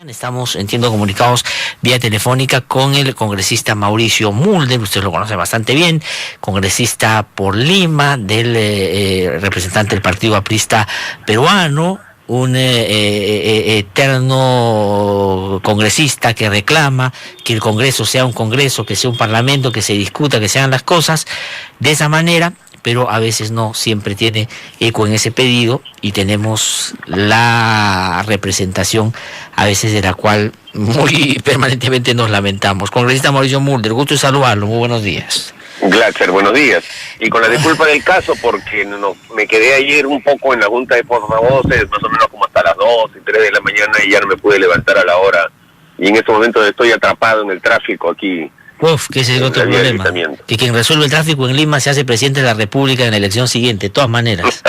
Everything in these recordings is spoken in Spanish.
Estamos, entiendo, comunicados vía telefónica con el congresista Mauricio Mulder. Usted lo conoce bastante bien, congresista por Lima, del representante del Partido Aprista peruano, un eterno congresista que reclama que el Congreso sea un Congreso, que sea un Parlamento, que se discuta, que se hagan las cosas de esa manera, pero a veces no siempre tiene eco en ese pedido y tenemos la representación a veces de la cual muy permanentemente nos lamentamos. Congresista Mauricio Mulder, gusto de saludarlo, muy buenos días. Glatzer, buenos días. Y con la disculpa del caso, porque me quedé ayer un poco en la junta de portavoces, más o menos como hasta las 2 y 3 de la mañana, y ya no me pude levantar a la hora. Y en este momento estoy atrapado en el tráfico aquí. Que ese es el otro problema, que quien resuelve el tráfico en Lima se hace presidente de la República en la elección siguiente, de todas maneras.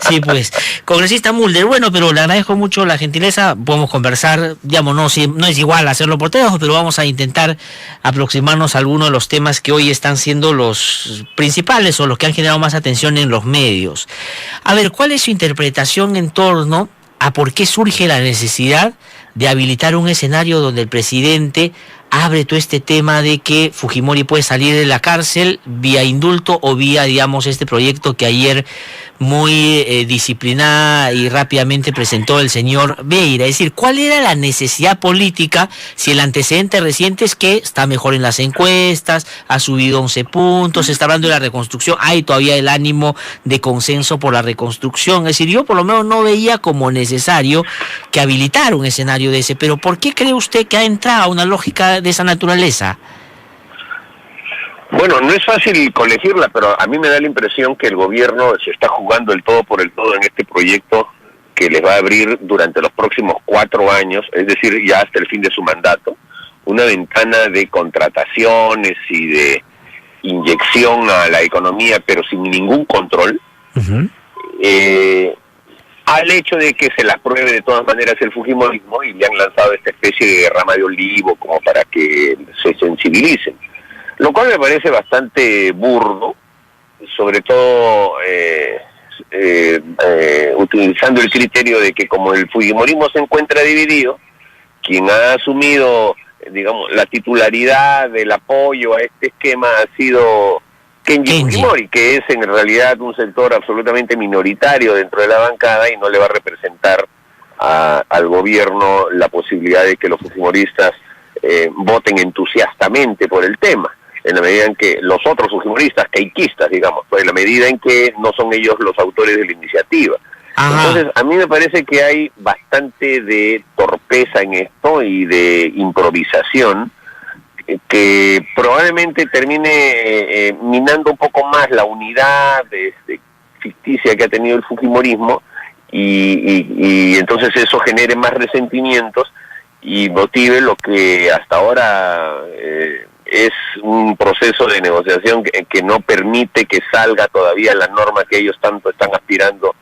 Sí, pues, congresista Mulder, bueno, pero le agradezco mucho la gentileza, podemos conversar, digamos, no es igual hacerlo por teléfono, pero vamos a intentar aproximarnos a algunos de los temas que hoy están siendo los principales o los que han generado más atención en los medios. A ver, ¿cuál es su interpretación en torno a por qué surge la necesidad de habilitar un escenario donde el presidente abre todo este tema de que Fujimori puede salir de la cárcel vía indulto o vía, digamos, este proyecto que ayer muy disciplinada y rápidamente presentó el señor Vieira? Es decir, ¿cuál era la necesidad política si el antecedente reciente es que está mejor en las encuestas, ha subido 11 puntos, se está hablando de la reconstrucción, hay todavía el ánimo de consenso por la reconstrucción? Es decir, yo por lo menos no veía como necesario que habilitar un escenario de ese, pero ¿por qué cree usted que ha entrado a una lógica de esa naturaleza? Bueno, no es fácil colegirla, pero a mí me da la impresión que el gobierno se está jugando el todo por el todo en este proyecto que les va a abrir durante los próximos 4 años, es decir, ya hasta el fin de su mandato, una ventana de contrataciones y de inyección a la economía, pero sin ningún control, al hecho de que se la pruebe de todas maneras el fujimorismo, y le han lanzado esta especie de rama de olivo como para que se sensibilicen. Lo cual me parece bastante burdo, sobre todo utilizando el criterio de que como el fujimorismo se encuentra dividido, quien ha asumido, digamos, la titularidad del apoyo a este esquema ha sido Kenji Fujimori, que es en realidad un sector absolutamente minoritario dentro de la bancada y no le va a representar al gobierno la posibilidad de que los fujimoristas voten entusiastamente por el tema, en la medida en que los otros fujimoristas, keikistas, digamos, pues en la medida en que no son ellos los autores de la iniciativa. Entonces, a mí me parece que hay bastante de torpeza en esto y de improvisación, que probablemente termine minando un poco más la unidad ficticia que ha tenido el fujimorismo y entonces eso genere más resentimientos y motive lo que hasta ahora es un proceso de negociación que no permite que salga todavía la norma que ellos tanto están aspirando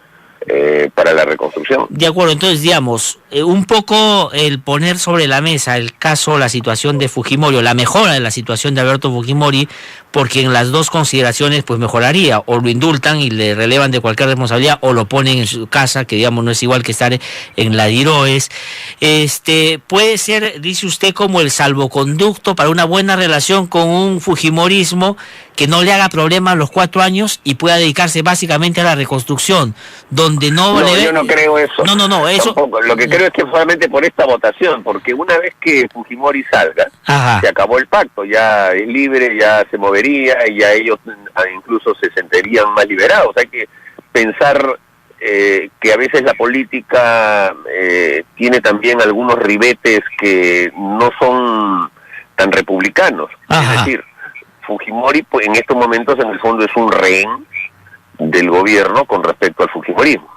para la reconstrucción. De acuerdo, entonces, digamos, un poco el poner sobre la mesa el caso, la situación de Fujimori, o la mejora de la situación de Alberto Fujimori, porque en las dos consideraciones pues mejoraría, o lo indultan y le relevan de cualquier responsabilidad, o lo ponen en su casa, que digamos no es igual que estar en la Diroes. Puede ser, dice usted, como el salvoconducto para una buena relación con un fujimorismo que no le haga problema los 4 años y pueda dedicarse básicamente a la reconstrucción, donde yo no creo eso. No, eso... Tampoco. Lo que creo es que solamente por esta votación, porque una vez que Fujimori salga, se acabó el pacto, ya es libre, ya se movería y ya ellos incluso se sentirían más liberados. Hay que pensar que a veces la política tiene también algunos ribetes que no son tan republicanos. Es decir, Fujimori pues, en estos momentos en el fondo es un rehén del gobierno con respecto al fujimorismo.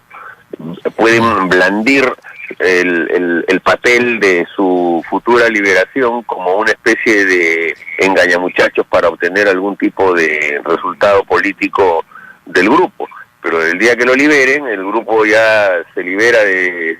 Pueden blandir el papel de su futura liberación como una especie de engañamuchachos para obtener algún tipo de resultado político del grupo, pero el día que lo liberen, el grupo ya se libera de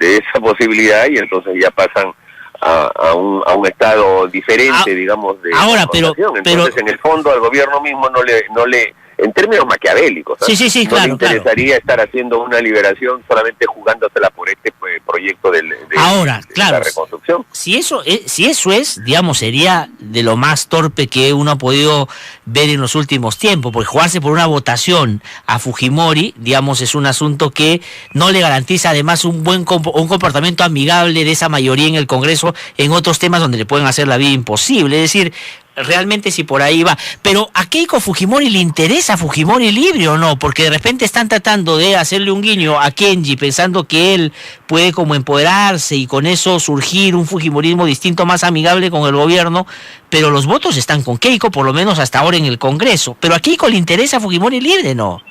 esa posibilidad y entonces ya pasan a un estado diferente, digamos, de ahora, pero entonces en el fondo al gobierno mismo no le en términos maquiavélicos. Sí, no claro. le interesaría estar haciendo una liberación solamente jugándosela por este proyecto de Ahora, claro, la reconstrucción. Si eso es, digamos, sería de lo más torpe que uno ha podido ver en los últimos tiempos, porque jugarse por una votación a Fujimori, digamos, es un asunto que no le garantiza además un comportamiento amigable de esa mayoría en el Congreso en otros temas donde le pueden hacer la vida imposible. Es decir, realmente si por ahí va. Pero ¿a Keiko Fujimori le interesa Fujimori libre o no? Porque de repente están tratando de hacerle un guiño a Kenji pensando que él puede como empoderarse y con eso surgir un fujimorismo distinto, más amigable con el gobierno, pero los votos están con Keiko, por lo menos hasta ahora en el Congreso. ¿Pero a Keiko le interesa Fujimori libre, no?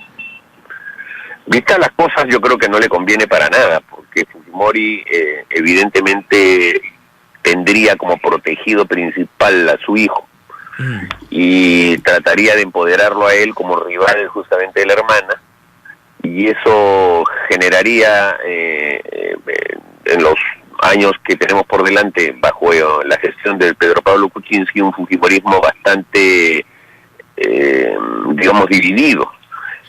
Vistas las cosas, yo creo que no le conviene para nada, porque Fujimori evidentemente tendría como protegido principal a su hijo y trataría de empoderarlo a él como rival justamente de la hermana, y eso generaría en los años que tenemos por delante bajo la gestión de Pedro Pablo Kuczynski un fujimorismo bastante digamos dividido,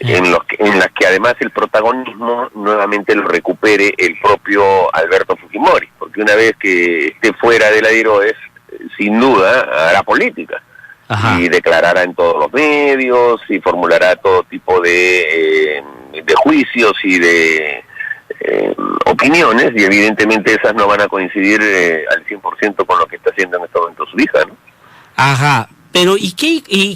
en las que además el protagonismo nuevamente lo recupere el propio Alberto Fujimori, porque una vez que esté fuera de la Diroes, sin duda hará política. Ajá. Y declarará en todos los medios y formulará todo tipo de juicios y de opiniones, y evidentemente esas no van a coincidir al 100% con lo que está haciendo en este momento su hija, ¿no? Ajá. Pero y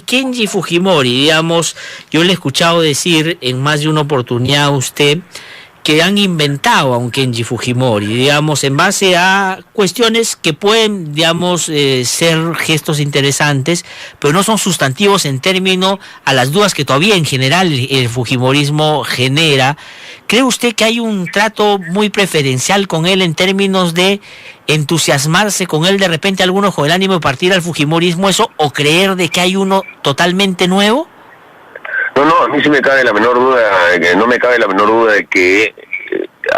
Kenji Fujimori, digamos, yo le he escuchado decir en más de una oportunidad a usted que han inventado a un Kenji Fujimori, digamos, en base a cuestiones que pueden, digamos, ser gestos interesantes, pero no son sustantivos en términos a las dudas que todavía en general el fujimorismo genera. ¿Cree usted que hay un trato muy preferencial con él en términos de entusiasmarse con él de repente algunos con el ánimo de partir al fujimorismo, eso, o creer de que hay uno totalmente nuevo? No, a mí sí me cabe la menor duda, no me cabe la menor duda de que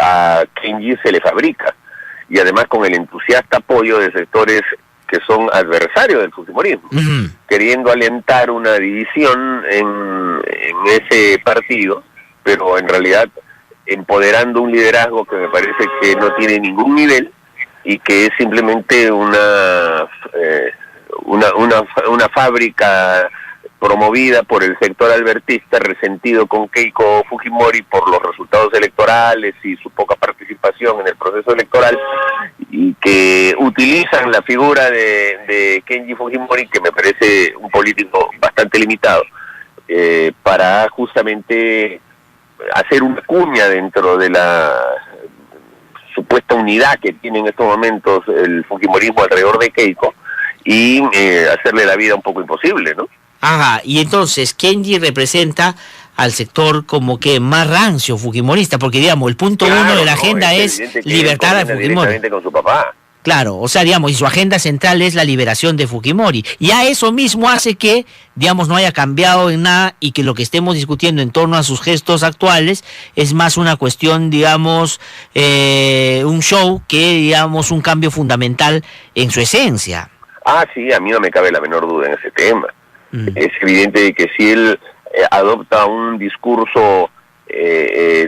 a Kenji se le fabrica, y además con el entusiasta apoyo de sectores que son adversarios del fujimorismo, queriendo alentar una división en ese partido, pero en realidad empoderando un liderazgo que me parece que no tiene ningún nivel y que es simplemente una fábrica promovida por el sector albertista, resentido con Keiko Fujimori por los resultados electorales y su poca participación en el proceso electoral, y que utilizan la figura de Kenji Fujimori, que me parece un político bastante limitado, para justamente hacer una cuña dentro de la supuesta unidad que tiene en estos momentos el fujimorismo alrededor de Keiko, y hacerle la vida un poco imposible, ¿no? Ajá, y entonces Kenji representa al sector como que más rancio fujimorista, porque digamos, el punto uno de la agenda es libertar a Fujimori. Con su papá. Claro, o sea, digamos, y su agenda central es la liberación de Fujimori. Y a eso mismo hace que, digamos, no haya cambiado en nada y que lo que estemos discutiendo en torno a sus gestos actuales es más una cuestión, digamos, un show que, digamos, un cambio fundamental en su esencia. Ah, sí, a mí no me cabe la menor duda en ese tema. Es evidente que si él adopta un discurso,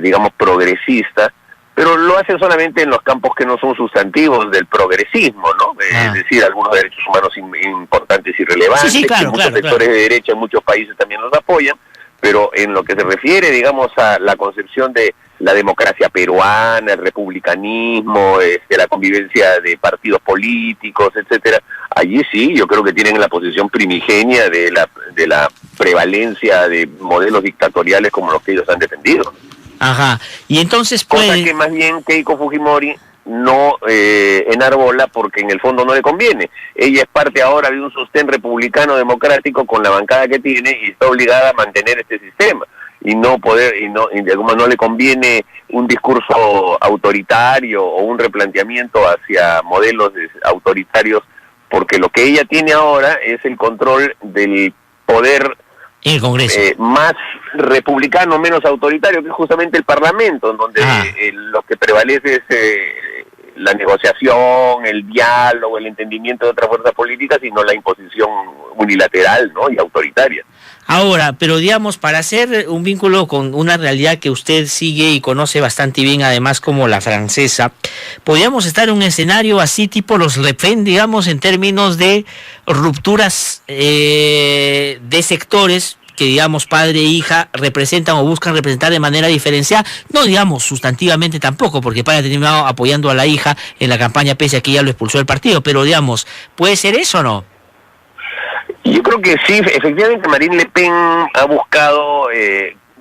digamos, progresista, pero lo hace solamente en los campos que no son sustantivos del progresismo, ¿no? Es decir, algunos derechos humanos importantes y relevantes, sí, claro, que muchos sectores de derecha en muchos países también los apoyan, pero en lo que se refiere, digamos, a la concepción de la democracia peruana, el republicanismo, la convivencia de partidos políticos, etcétera, allí sí, yo creo que tienen la posición primigenia de la prevalencia de modelos dictatoriales como los que ellos han defendido. Ajá, y entonces pues... Cosa que más bien Keiko Fujimori no enarbola, porque en el fondo no le conviene. Ella es parte ahora de un sostén republicano democrático con la bancada que tiene y está obligada a mantener este sistema, y de alguna manera no le conviene un discurso autoritario o un replanteamiento hacia modelos autoritarios, porque lo que ella tiene ahora es el control del poder en el Congreso, más republicano, menos autoritario, que es justamente el Parlamento, en donde lo que prevalece es la negociación, el diálogo, el entendimiento de otras fuerzas políticas, y no la imposición unilateral, ¿no?, y autoritaria. Ahora, pero digamos, para hacer un vínculo con una realidad que usted sigue y conoce bastante bien, además como la francesa, podríamos estar en un escenario así tipo los Le Pen, digamos, en términos de rupturas de sectores que, digamos, padre e hija representan o buscan representar de manera diferenciada, no digamos sustantivamente tampoco, porque padre ha terminado apoyando a la hija en la campaña pese a que ella lo expulsó del partido, pero digamos, ¿puede ser eso o no? Yo creo que sí, efectivamente Marine Le Pen ha buscado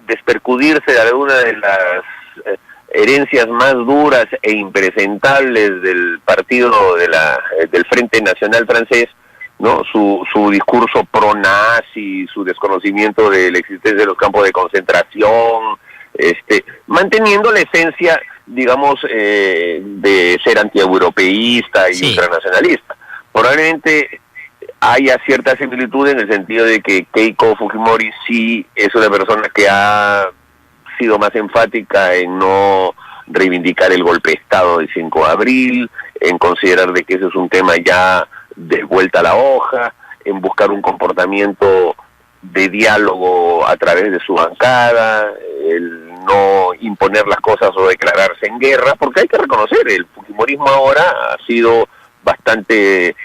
despercudirse de alguna de las herencias más duras e impresentables del partido del Frente Nacional francés, ¿no? Su discurso pro-nazi, su desconocimiento de la existencia de los campos de concentración, manteniendo la esencia, digamos, de ser antieuropeísta y ultranacionalista. Probablemente haya cierta similitud en el sentido de que Keiko Fujimori sí es una persona que ha sido más enfática en no reivindicar el golpe de Estado del 5 de abril, en considerar de que ese es un tema ya de vuelta a la hoja, en buscar un comportamiento de diálogo a través de su bancada, el no imponer las cosas o declararse en guerra, porque hay que reconocer, el fujimorismo ahora ha sido bastante,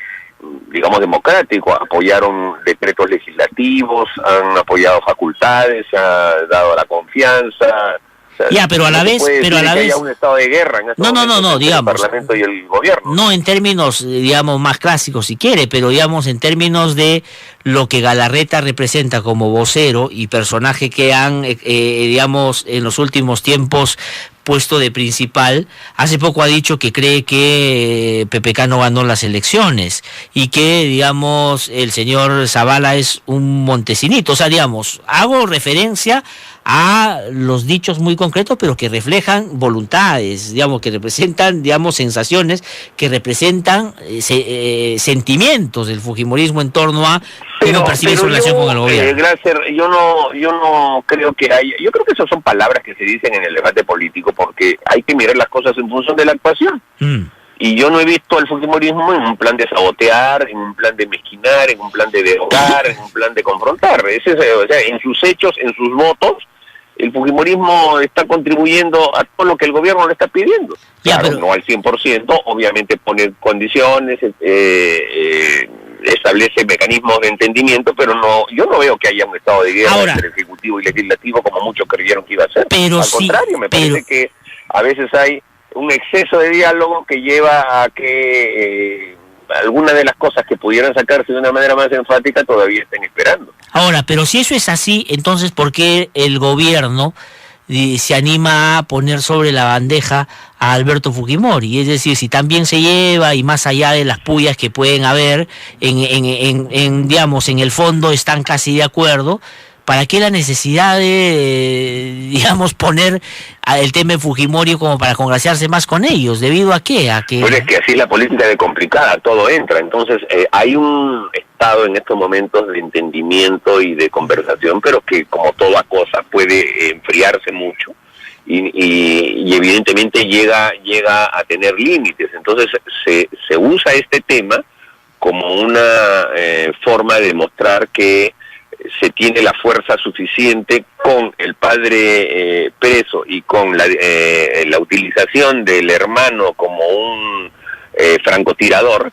digamos, democrático. Apoyaron decretos legislativos, han apoyado facultades, se ha dado la confianza. O sea, ya, pero a la vez, haya un estado de guerra en no, digamos, el Parlamento y el gobierno. No en términos, digamos, más clásicos si quiere, pero digamos en términos de lo que Galarreta representa como vocero y personaje que han, digamos, en los últimos tiempos puesto de principal. Hace poco ha dicho que cree que PPK no ganó las elecciones y que, digamos, el señor Zavala es un montesinito. O sea, digamos, hago referencia a los dichos muy concretos, pero que reflejan voluntades, digamos, que representan, digamos, sensaciones, que representan sentimientos del fujimorismo en torno a cómo percibe su relación con el gobierno. Gracias, yo no creo que haya, yo creo que esas son palabras que se dicen en el debate político, porque hay que mirar las cosas en función de la actuación. Y yo no he visto al fujimorismo en un plan de sabotear, en un plan de mezquinar, en un plan de derogar, en un plan de confrontar. O sea, en sus hechos, en sus votos, el fujimorismo está contribuyendo a todo lo que el gobierno le está pidiendo. Ya, claro, no al 100%, obviamente pone condiciones, establece mecanismos de entendimiento, pero yo no veo que haya un estado de guerra entre el Ejecutivo y Legislativo como muchos creyeron que iba a ser. Pero al contrario, me parece que a veces hay un exceso de diálogo que lleva a que algunas de las cosas que pudieran sacarse de una manera más enfática todavía estén esperando. Ahora, pero si eso es así, entonces ¿por qué el gobierno se anima a poner sobre la bandeja a Alberto Fujimori? Es decir, si también se lleva y más allá de las pullas que pueden haber, digamos, en el fondo están casi de acuerdo, ¿para qué la necesidad de, digamos, poner el tema de Fujimori como para congraciarse más con ellos? ¿Debido a qué? Pero es que así la política de complicada, todo entra. Entonces, hay un estado en estos momentos de entendimiento y de conversación, pero que como toda cosa puede enfriarse mucho y evidentemente llega a tener límites. Entonces, se usa este tema como una forma de demostrar que se tiene la fuerza suficiente con el padre preso y con la utilización del hermano como un francotirador,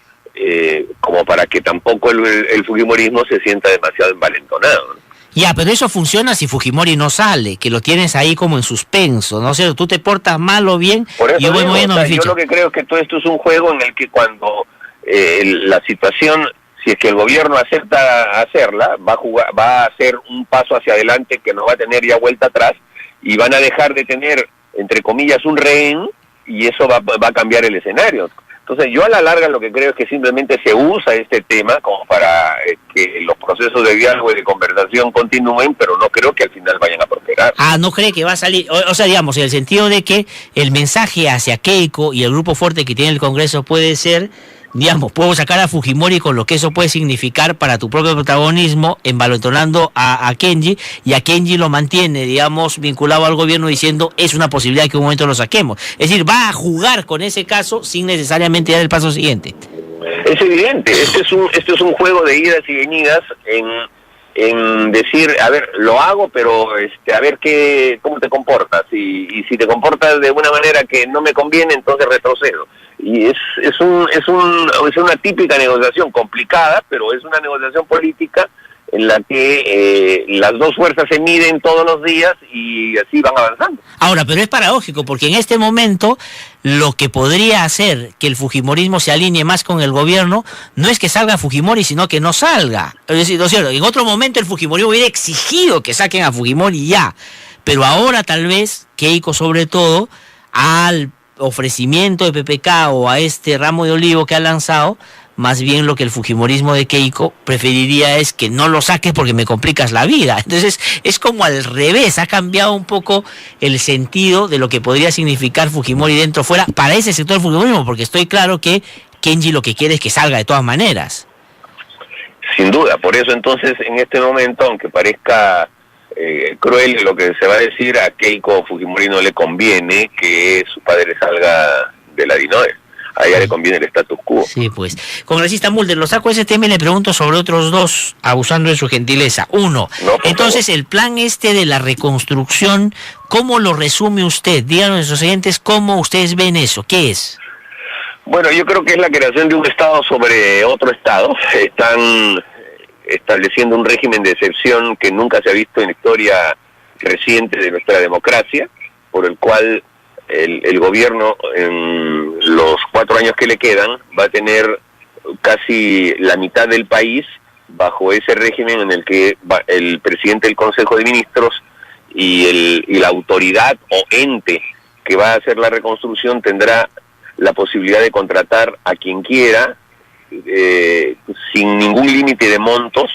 como para que tampoco el fujimorismo se sienta demasiado envalentonado, ¿no? Ya, pero eso funciona si Fujimori no sale, que lo tienes ahí como en suspenso, ¿no? O sea, tú te portas mal o bien, y yo voy moviendo mi ficha. Yo lo que creo es que todo esto es un juego en el que cuando la situación, si es que el gobierno acepta hacerla, va a hacer un paso hacia adelante que no va a tener ya vuelta atrás, y van a dejar de tener, entre comillas, un rehén, y eso va a cambiar el escenario. Entonces yo a la larga lo que creo es que simplemente se usa este tema como para que los procesos de diálogo y de conversación continúen, pero no creo que al final vayan a prosperar. ¿No cree que va a salir? O sea, digamos, en el sentido de que el mensaje hacia Keiko y el grupo fuerte que tiene el Congreso puede ser, digamos, puedo sacar a Fujimori con lo que eso puede significar para tu propio protagonismo, envalentonando a Kenji, y a Kenji lo mantiene, digamos, vinculado al gobierno diciendo es una posibilidad que un momento lo saquemos. Es decir, va a jugar con ese caso sin necesariamente dar el paso siguiente. Es evidente, este es un juego de idas y venidas en decir, a ver, lo hago, pero a ver cómo te comportas, y si te comportas de una manera que no me conviene, entonces retrocedo. Y es una típica negociación complicada, pero es una negociación política en la que las dos fuerzas se miden todos los días y así van avanzando. Ahora, pero es paradójico, porque en este momento lo que podría hacer que el fujimorismo se alinee más con el gobierno no es que salga Fujimori, sino que no salga. Es decir, ¿no es cierto? En otro momento el fujimorismo hubiera exigido que saquen a Fujimori ya, pero ahora tal vez Keiko, sobre todo, al ofrecimiento de PPK o a este ramo de olivo que ha lanzado, más bien lo que el fujimorismo de Keiko preferiría es que no lo saques porque me complicas la vida. Entonces es como al revés, ha cambiado un poco el sentido de lo que podría significar Fujimori dentro o fuera para ese sector del fujimorismo, porque estoy claro que Kenji lo que quiere es que salga de todas maneras. Sin duda, por eso entonces en este momento, aunque parezca cruel lo que se va a decir, a Keiko Fujimori no le conviene que su padre salga de la DINOE. A ella le conviene el status quo. Sí, pues. Congresista Mulder, lo saco ese tema y le pregunto sobre otros dos, abusando de su gentileza. Uno, entonces el plan de la reconstrucción, ¿cómo lo resume usted? Díganos a nuestros oyentes cómo ustedes ven eso. ¿Qué es? Bueno, yo creo que es la creación de un Estado sobre otro Estado. Están estableciendo un régimen de excepción que nunca se ha visto en la historia reciente de nuestra democracia, por el cual el gobierno en los 4 años que le quedan va a tener casi la mitad del país bajo ese régimen en el que el presidente del Consejo de Ministros y la autoridad o ente que va a hacer la reconstrucción tendrá la posibilidad de contratar a quien quiera, sin ningún límite de montos,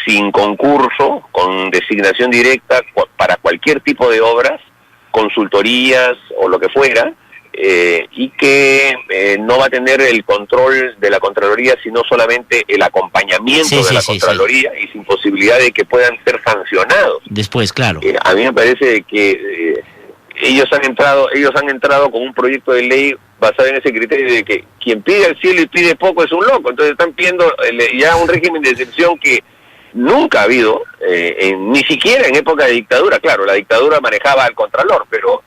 sin concurso, con designación directa para cualquier tipo de obras, consultorías o lo que fuera, y que no va a tener el control de la Contraloría, sino solamente el acompañamiento de la Contraloría, y sin posibilidad de que puedan ser sancionados. Después, claro. A mí me parece que ellos han entrado con un proyecto de ley basado en ese criterio de que quien pide al cielo y pide poco es un loco. Entonces están pidiendo ya un régimen de excepción que nunca ha habido, ni siquiera en época de dictadura. Claro, la dictadura manejaba al contralor, pero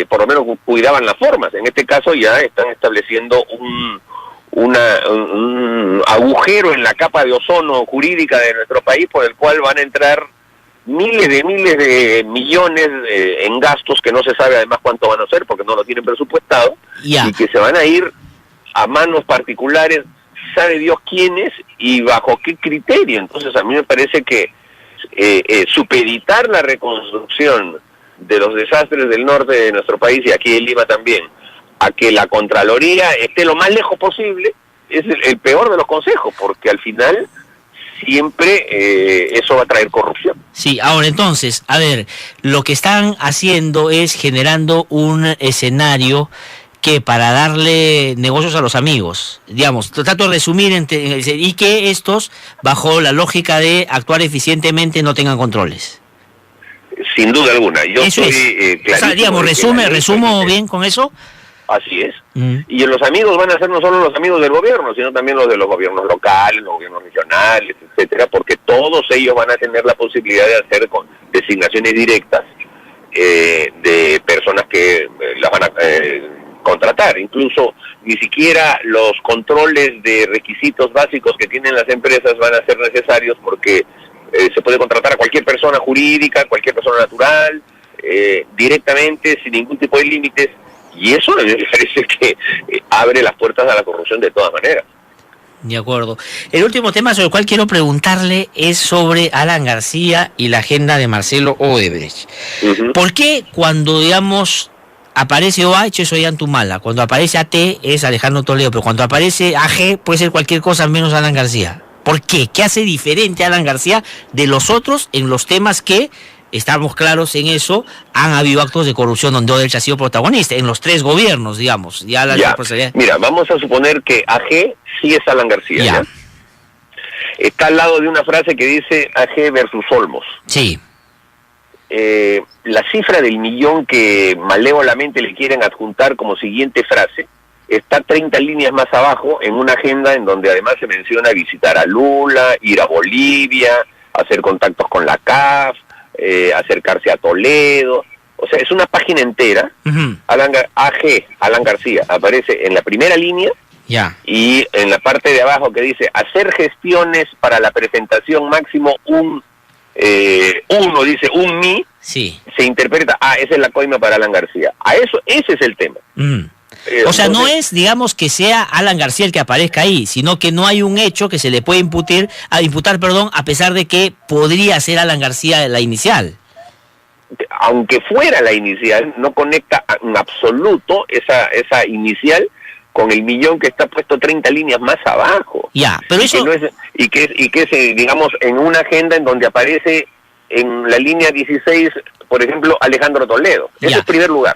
por lo menos cuidaban las formas. En este caso ya están estableciendo un agujero en la capa de ozono jurídica de nuestro país, por el cual van a entrar miles de millones en gastos que no se sabe además cuánto van a ser porque no lo tienen presupuestado, y que se van a ir a manos particulares, sabe Dios quiénes y bajo qué criterio. Entonces a mí me parece que supeditar la reconstrucción de los desastres del norte de nuestro país, y aquí en Lima también, a que la Contraloría esté lo más lejos posible, es el peor de los consejos, porque al final siempre eso va a traer corrupción. Sí, ahora entonces, a ver, lo que están haciendo es generando un escenario que para darle negocios a los amigos, digamos, trato de resumir, y que estos, bajo la lógica de actuar eficientemente, no tengan controles. Sin duda alguna. Yo eso soy, o sea, digamos, resumo bien con eso. Así es. Y los amigos van a ser no solo los amigos del gobierno, sino también los de los gobiernos locales, los gobiernos regionales, etcétera, porque todos ellos van a tener la posibilidad de hacer con designaciones directas de personas que las van a contratar. Incluso ni siquiera los controles de requisitos básicos que tienen las empresas van a ser necesarios, porque se puede contratar a cualquier persona jurídica, cualquier persona natural, directamente, sin ningún tipo de límites. Y eso me parece que abre las puertas a la corrupción de todas maneras. De acuerdo. El último tema sobre el cual quiero preguntarle es sobre Alan García y la agenda de Marcelo Odebrecht. ¿Por qué cuando, digamos, aparece OH es Ollantumala, cuando aparece AT es Alejandro Toledo, pero cuando aparece AG puede ser cualquier cosa menos Alan García? ¿Por qué? ¿Qué hace diferente a Alan García de los otros en los temas que, estamos claros en eso, han habido actos de corrupción donde Odebrecht ha sido protagonista, en los 3 gobiernos, digamos? Mira, vamos a suponer que AG sí es Alan García. ¿Ya? Está al lado de una frase que dice AG versus Olmos. Sí. La cifra del millón que malévolamente le quieren adjuntar como siguiente frase está 30 líneas más abajo en una agenda en donde además se menciona visitar a Lula, ir a Bolivia, hacer contactos con la CAF, acercarse a Toledo. O sea, es una página entera. Alan García aparece en la primera línea. Y en la parte de abajo que dice hacer gestiones para la presentación máximo un MI, se interpreta, esa es la coima para Alan García. Ese es el tema. O sea, no es, digamos, que sea Alan García el que aparezca ahí, sino que no hay un hecho que se le puede imputar, a pesar de que podría ser Alan García la inicial. Aunque fuera la inicial, no conecta en absoluto esa inicial con el millón que está puesto 30 líneas más abajo. Pero eso... Que es, digamos, en una agenda en donde aparece en la línea 16, por ejemplo, Alejandro Toledo. Ese es primer lugar.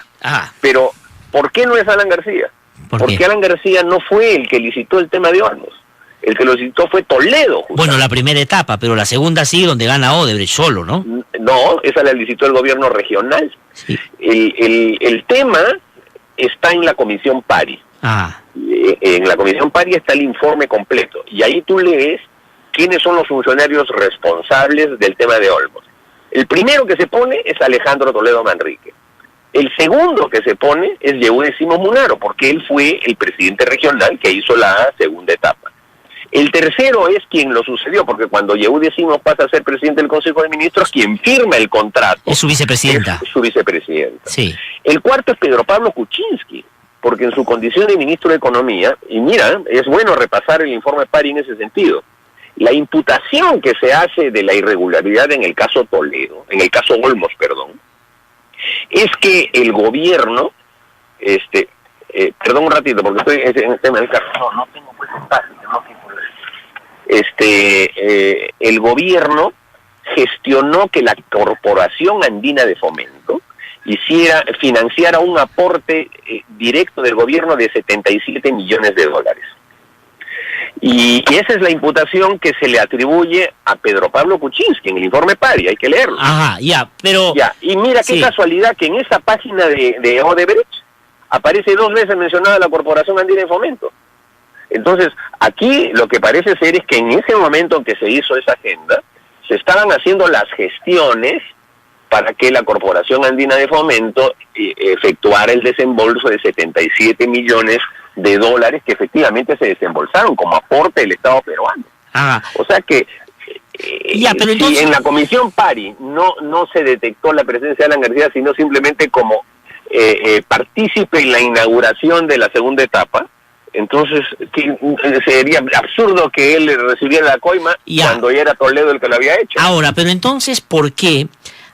Pero, ¿por qué no es Alan García? Porque Alan García no fue el que licitó el tema de Olmos. El que lo licitó fue Toledo. Justamente. Bueno, la primera etapa, pero la segunda sí, donde gana Odebrecht solo, ¿no? No, esa la licitó el gobierno regional. Sí. El tema está en la Comisión Pari. En la Comisión Pari está el informe completo y ahí tú lees quiénes son los funcionarios responsables del tema de Olmos. El primero que se pone es Alejandro Toledo Manrique. El segundo que se pone es Yehudi Simón Munaro, porque él fue el presidente regional que hizo la segunda etapa. El tercero es quien lo sucedió, porque cuando Yehudi Simón pasa a ser presidente del Consejo de Ministros, quien firma el contrato es su vicepresidenta. Es su vicepresidenta. Sí. El cuarto es Pedro Pablo Kuczynski, porque en su condición de ministro de Economía, y mira, es bueno repasar el informe Pari en ese sentido, la imputación que se hace de la irregularidad en el caso Toledo, en el caso Olmos, perdón, es que el gobierno, perdón un ratito, porque estoy en el tema del carro, no tengo pues espacio, no tengo el gobierno gestionó que la Corporación Andina de Fomento financiara un aporte directo del gobierno de 77 millones de dólares. Y esa es la imputación que se le atribuye a Pedro Pablo Kuczynski en el informe Pari, hay que leerlo. Pero... Y mira qué casualidad que en esa página de Odebrecht aparece 2 veces mencionada la Corporación Andina de Fomento. Entonces, aquí lo que parece ser es que en ese momento en que se hizo esa agenda, se estaban haciendo las gestiones para que la Corporación Andina de Fomento efectuara el desembolso de 77 millones de dólares que efectivamente se desembolsaron como aporte del Estado peruano. O sea que pero entonces... si en la Comisión Pari no se detectó la presencia de Alan García, sino simplemente como partícipe en la inauguración de la segunda etapa, entonces sería absurdo que él recibiera la coima cuando ya era Toledo el que lo había hecho. Ahora, pero entonces, ¿por qué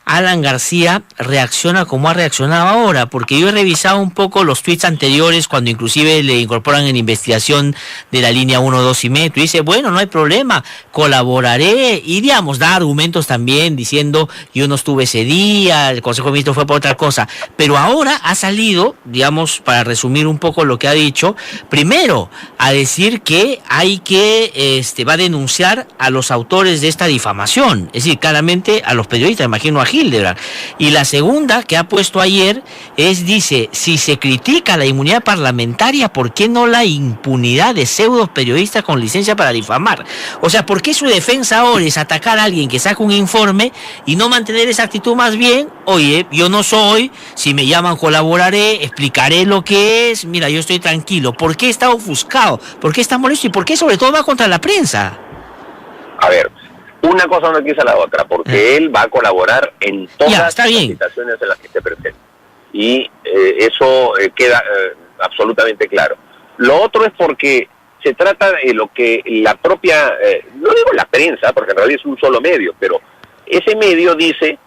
Alan García reacciona como ha reaccionado ahora? Porque yo he revisado un poco los tweets anteriores, cuando inclusive le incorporan en investigación de la línea 1, 2 y metro, y dice, bueno, no hay problema, colaboraré, y digamos, da argumentos también diciendo, yo no estuve ese día, el Consejo de Ministros fue por otra cosa, pero ahora ha salido, digamos, para resumir un poco lo que ha dicho, primero, a decir que hay que, va a denunciar a los autores de esta difamación, es decir, claramente a los periodistas, imagino a Hildebrand. Y la segunda que ha puesto ayer dice, si se critica la inmunidad parlamentaria, ¿por qué no la impunidad de pseudos periodistas con licencia para difamar? O sea, ¿por qué su defensa ahora es atacar a alguien que saca un informe y no mantener esa actitud más bien? Oye, yo no soy, si me llaman colaboraré, explicaré lo que es, mira, yo estoy tranquilo. ¿Por qué está ofuscado? ¿Por qué está molesto? ¿Y por qué sobre todo va contra la prensa? A ver, una cosa no quita la otra, porque él va a colaborar en todas las situaciones en las que esté presente. Y eso queda absolutamente claro. Lo otro es porque se trata de lo que la propia, no digo la prensa, porque en realidad es un solo medio, pero ese medio dice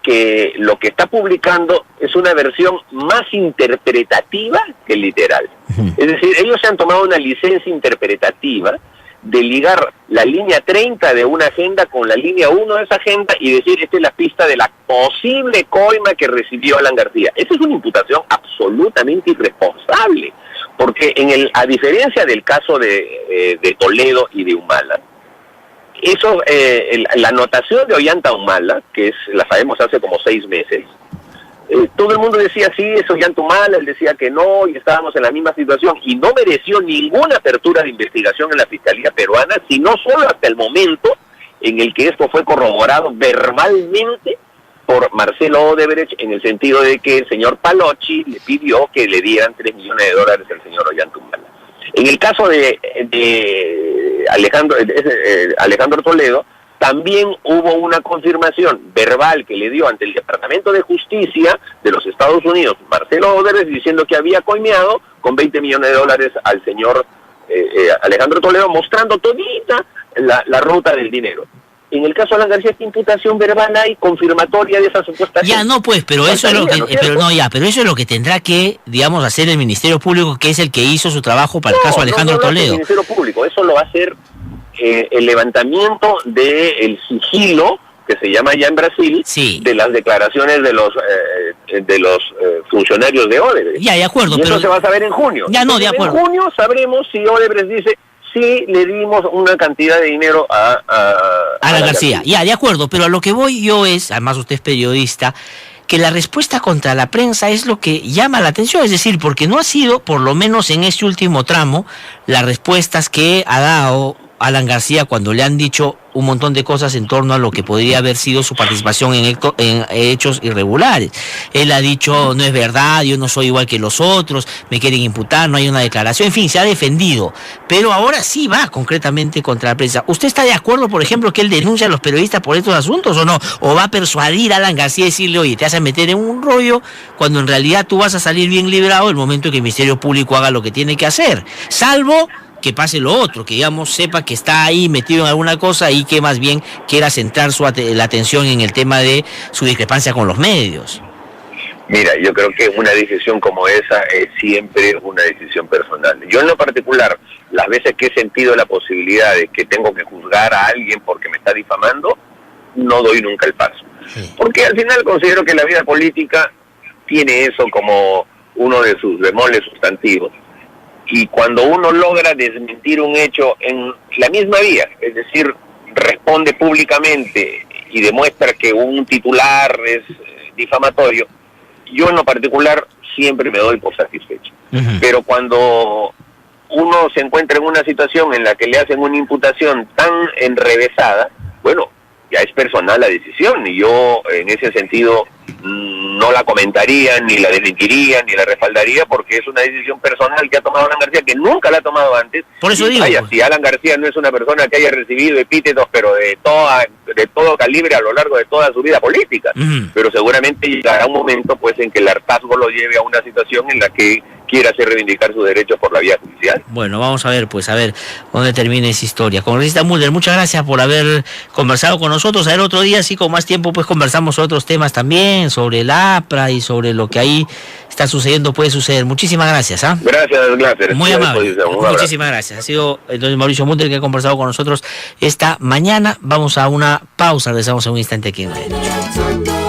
que lo que está publicando es una versión más interpretativa que literal. Es decir, ellos se han tomado una licencia interpretativa de ligar la línea 30 de una agenda con la línea 1 de esa agenda y decir, esta es la pista de la posible coima que recibió Alan García. Esa es una imputación absolutamente irresponsable, porque a diferencia del caso de Toledo y de Humala, la anotación de Ollanta Humala, que la sabemos hace como 6 meses, todo el mundo decía sí, eso Ollanta Humala, él decía que no, y estábamos en la misma situación, y no mereció ninguna apertura de investigación en la Fiscalía peruana, sino solo hasta el momento en el que esto fue corroborado verbalmente por Marcelo Odebrecht, en el sentido de que el señor Palocci le pidió que le dieran $3 millones al señor Ollantaytamala. En el caso de Alejandro Toledo, también hubo una confirmación verbal que le dio ante el Departamento de Justicia de los Estados Unidos Marcelo Odebrecht, diciendo que había coimeado con $20 millones al señor Alejandro Toledo, mostrando todita la ruta del dinero. En el caso de Alan García, esta imputación verbal hay confirmatoria de esa supuesta... Ya, no, pues, pero eso es lo que... pero eso es lo que tendrá que, digamos, hacer el Ministerio Público, que es el que hizo su trabajo para el caso Alejandro Toledo. El Ministerio Público, eso lo va a hacer el levantamiento del sigilo, que se llama ya en Brasil, sí, de las declaraciones de los funcionarios de Odebrecht. Ya, de acuerdo, pero... eso se va a saber en junio. Ya, no, de acuerdo. En junio sabremos si Odebrecht dice... sí le dimos una cantidad de dinero a Alan García. Ya, de acuerdo, pero a lo que voy yo es, además usted es periodista, que la respuesta contra la prensa es lo que llama la atención, es decir, porque no ha sido, por lo menos en este último tramo, las respuestas que ha dado Alan García cuando le han dicho un montón de cosas en torno a lo que podría haber sido su participación en hechos irregulares. Él ha dicho, no es verdad, yo no soy igual que los otros, me quieren imputar, no hay una declaración, en fin, se ha defendido, pero ahora sí va concretamente contra la prensa. ¿Usted está de acuerdo, por ejemplo, que él denuncia a los periodistas por estos asuntos o no? ¿O va a persuadir a Alan García y decirle, oye, te vas a meter en un rollo cuando en realidad tú vas a salir bien librado el momento que el Ministerio Público haga lo que tiene que hacer? Salvo que pase lo otro, que digamos sepa que está ahí metido en alguna cosa y que más bien quiera centrar la atención en el tema de su discrepancia con los medios. Mira, yo creo que una decisión como esa es siempre una decisión personal. Yo en lo particular, las veces que he sentido la posibilidad de que tengo que juzgar a alguien porque me está difamando, no doy nunca el paso. Sí. Porque al final considero que la vida política tiene eso como uno de sus bemoles sustantivos. Y cuando uno logra desmentir un hecho en la misma vía, es decir, responde públicamente y demuestra que un titular es difamatorio, yo en lo particular siempre me doy por satisfecho. Pero cuando uno se encuentra en una situación en la que le hacen una imputación tan enrevesada, bueno, ya es personal la decisión, y yo en ese sentido no la comentaría, ni la desmentiría, ni la respaldaría, porque es una decisión personal que ha tomado Alan García, que nunca la ha tomado antes. Por eso digo. Vaya, si Alan García no es una persona que haya recibido epítetos, pero de todo calibre a lo largo de toda su vida política, pero seguramente llegará un momento pues en que el hartazgo lo lleve a una situación en la que quiera hacer reivindicar sus derechos por la vía judicial. Bueno, vamos a ver dónde termina esa historia. Congresista Mulder, muchas gracias por haber conversado con nosotros. A ver, otro día, sí, con más tiempo, pues conversamos sobre otros temas también, sobre el APRA y sobre lo que ahí está sucediendo, puede suceder. Muchísimas gracias. Gracias, Glaser. Muy amable. Muchísimas gracias. Ha sido el doctor Mauricio Mulder que ha conversado con nosotros esta mañana. Vamos a una pausa, regresamos en un instante aquí en Derecho.